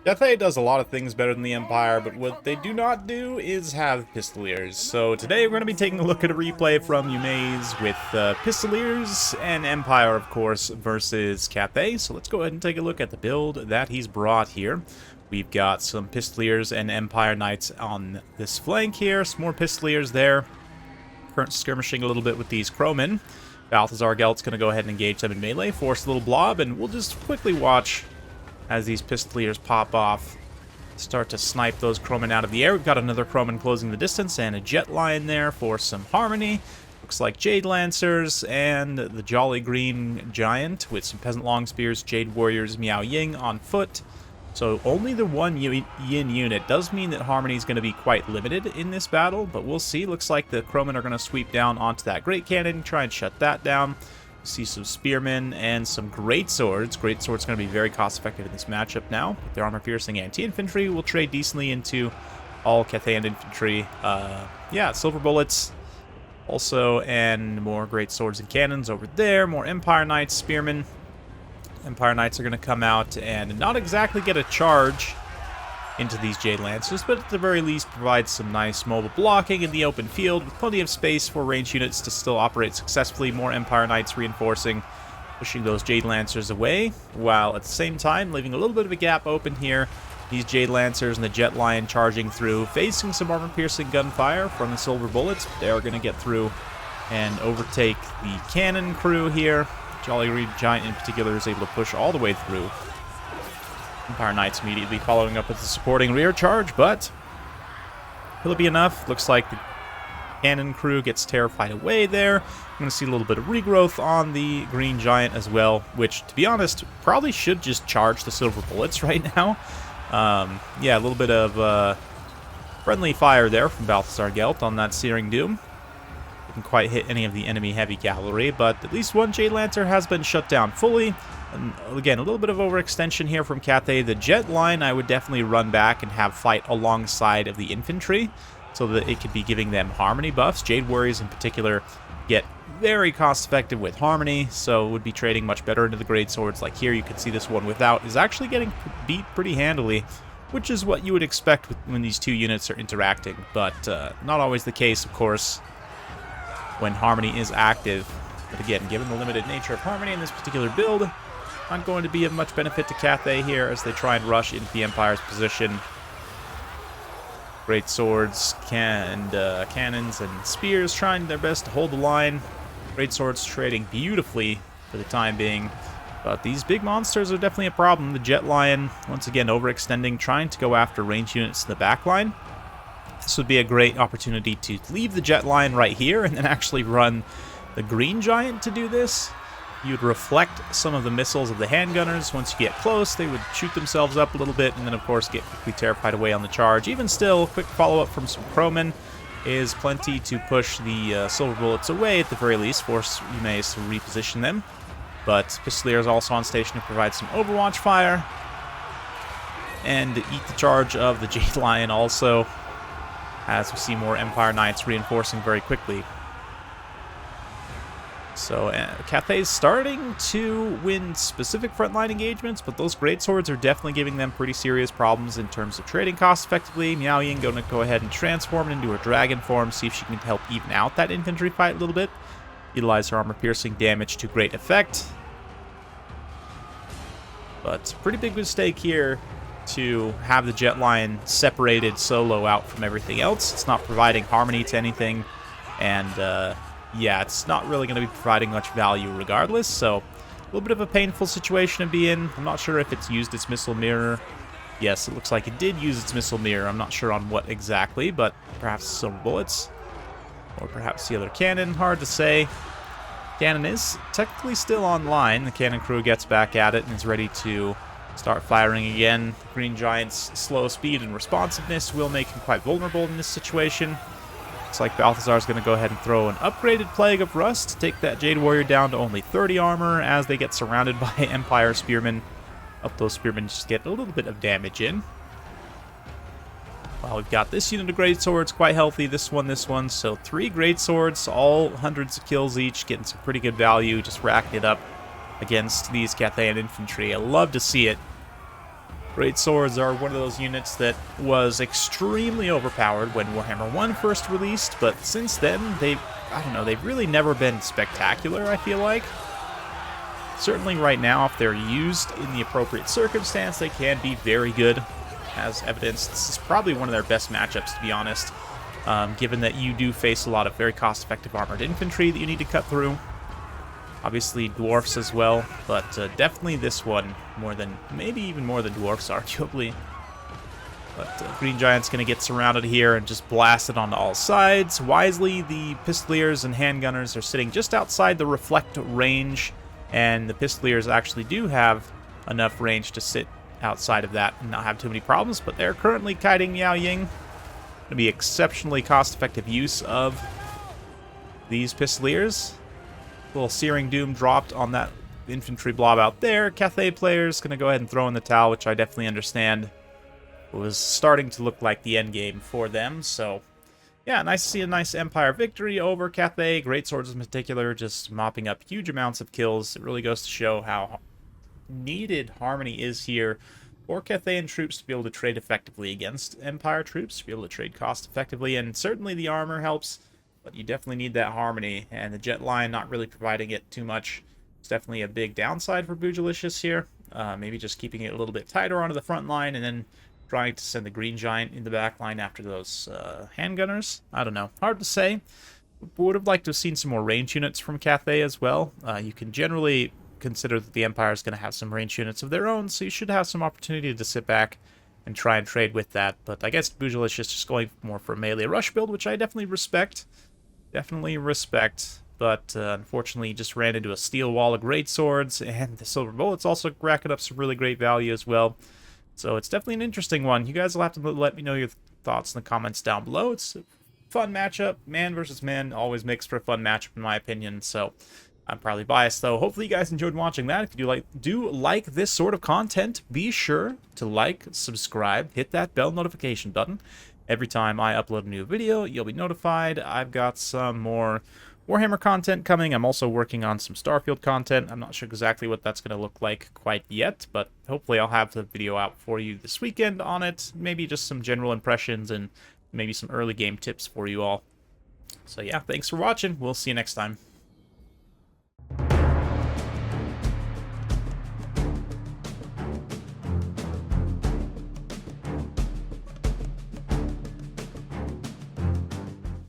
Cathay does a lot of things better than the Empire, but what they do not do is have Pistoliers. So today we're going to be taking a look at a replay from Yume's with Pistoliers and Empire, of course, versus Cathay. So let's go ahead and take a look at the build that he's brought here. We've got some Pistoliers and Empire Knights on this flank here, some more Pistoliers there. Current skirmishing a little bit with these Crowmen. Balthazar Gelt's going to go ahead and engage them in melee, force a little blob, and we'll just quickly watch as these Pistoliers pop off, start to snipe those Crowmen out of the air. We've got another Crowman closing the distance and a Jet Lion there for some harmony. Looks like Jade Lancers and the Jolly Green Giant with some Peasant Long Spears, Jade Warriors, Miao Ying on foot. So only the one Yin unit. Does mean that harmony is going to be quite limited in this battle, but we'll see. Looks like the Crowmen are going to sweep down onto that Great Cannon, try and shut that down. See some spearmen and some great swords. Great swords going to be very cost effective in this matchup now. Their armor piercing anti-infantry will trade decently into all Cathay and infantry. Yeah, silver bullets also, and more great swords and cannons over there. More Empire Knights, spearmen. Empire Knights are going to come out and not exactly get a charge into these Jade Lancers, but at the very least provide some nice mobile blocking in the open field with plenty of space for ranged units to still operate successfully. More Empire Knights reinforcing, pushing those Jade Lancers away, while at the same time leaving a little bit of a gap open here. These Jade Lancers and the Jet Lion charging through, facing some armor-piercing gunfire from the silver bullets. They're going to get through and overtake the cannon crew here. Jolly Green Giant in particular is able to push all the way through. Empire Knights immediately following up with the supporting rear charge, but will it be enough? Looks like the cannon crew gets terrified away there. I'm going to see a little bit of regrowth on the Green Giant as well, which, to be honest, probably should just charge the silver bullets right now. Yeah, a little bit of friendly fire there from Balthazar Gelt on that Searing Doom. Didn't quite hit any of the enemy heavy cavalry, but at least one Jade Lancer has been shut down fully. And again, a little bit of overextension here from Cathay. The Jet Line I would definitely run back and have fight alongside of the infantry so that it could be giving them harmony buffs. Jade Warriors in particular get very cost effective with harmony, so would be trading much better into the great swords. Like here, you can see this one without is actually getting beat pretty handily, which is what you would expect when these two units are interacting, but not always the case, of course, when harmony is active. But again, given the limited nature of harmony in this particular build, not going to be of much benefit to Cathay here as they try and rush into the Empire's position. Great swords and cannons and spears trying their best to hold the line. Great swords trading beautifully for the time being. But these big monsters are definitely a problem. The Jet Lion, once again, overextending, trying to go after ranged units in the back line. This would be a great opportunity to leave the Jet Lion right here and then actually run the Green Giant to do this. You'd reflect some of the missiles of the handgunners. Once you get close, they would shoot themselves up a little bit and then, of course, get quickly terrified away on the charge. Even still, quick follow-up from some Crowmen is plenty to push the silver bullets away, at the very least. Force Yume's to reposition them. But Pistolier is also on station to provide some overwatch fire and eat the charge of the Jade Lion also, as we see more Empire Knights reinforcing very quickly. So Cathay's starting to win specific frontline engagements, but those great swords are definitely giving them pretty serious problems in terms of trading cost effectively. Miao Ying going to go ahead and transform into a dragon form, see if she can help even out that infantry fight a little bit. Utilize her armor-piercing damage to great effect. But pretty big mistake here to have the Jet Lion separated solo out from everything else. It's not providing harmony to anything, and yeah, it's not really going to be providing much value regardless, so a little bit of a painful situation to be in. I'm not sure if it's used its missile mirror. Yes, it looks like it did use its missile mirror. I'm not sure on what exactly, but perhaps silver bullets, or perhaps the other cannon. Hard to say. Cannon is technically still online. The cannon crew gets back at it and is ready to start firing again. The Green Giant's slow speed and responsiveness will make him quite vulnerable in this situation. Looks like Balthazar is going to go ahead and throw an upgraded Plague of Rust to take that Jade Warrior down to only 30 armor as they get surrounded by Empire Spearmen. Up those Spearmen just get a little bit of damage in. Well, we've got this unit of Great Swords quite healthy, this one. So 3 Great Swords, all hundreds of kills each, getting some pretty good value, just racking it up against these Cathayan infantry. I love to see it. Great Swords are one of those units that was extremely overpowered when Warhammer 1 first released, but since then, I don't know, they've really never been spectacular, I feel like. Certainly right now, if they're used in the appropriate circumstance, they can be very good. As evidenced, this is probably one of their best matchups, to be honest, given that you do face a lot of very cost-effective armored infantry that you need to cut through. Obviously, dwarfs as well, but definitely this one, maybe even more than dwarfs, arguably. But Green Giant's going to get surrounded here and just blast it onto all sides. Wisely, the Pistoliers and Handgunners are sitting just outside the reflect range, and the Pistoliers actually do have enough range to sit outside of that and not have too many problems, but they're currently kiting Miao Ying. Going to be exceptionally cost-effective use of these Pistoliers. Little Searing Doom dropped on that infantry blob out there. Cathay players going to go ahead and throw in the towel, which I definitely understand. It was starting to look like the end game for them, so yeah, nice to see a nice Empire victory over Cathay. Great Swords in particular, just mopping up huge amounts of kills. It really goes to show how needed Harmony is here for Cathayan troops to be able to trade effectively against Empire troops, to be able to trade cost effectively, and certainly the armor helps. But you definitely need that harmony, and the jet line not really providing it too much. It's definitely a big downside for Bugilicious here. Maybe just keeping it a little bit tighter onto the front line, and then trying to send the Green Giant in the back line after those handgunners. I don't know. Hard to say. Would have liked to have seen some more range units from Cathay as well. You can generally consider that the Empire is going to have some range units of their own, so you should have some opportunity to sit back and try and trade with that. But I guess Bugilicious just going more for a melee rush build, which I definitely respect. But unfortunately, he just ran into a steel wall of great swords, and the silver bullets also racking up some really great value as well. So it's definitely an interesting one. You guys will have to let me know your thoughts in the comments down below. It's a fun matchup. Man versus man always makes for a fun matchup, in my opinion. So I'm probably biased, though. Hopefully you guys enjoyed watching that. If you do like this sort of content, be sure to like, subscribe, hit that bell notification button. Every time I upload a new video, you'll be notified. I've got some more Warhammer content coming. I'm also working on some Starfield content. I'm not sure exactly what that's going to look like quite yet, but hopefully I'll have the video out for you this weekend on it. Maybe just some general impressions and maybe some early game tips for you all. So yeah, thanks for watching. We'll see you next time.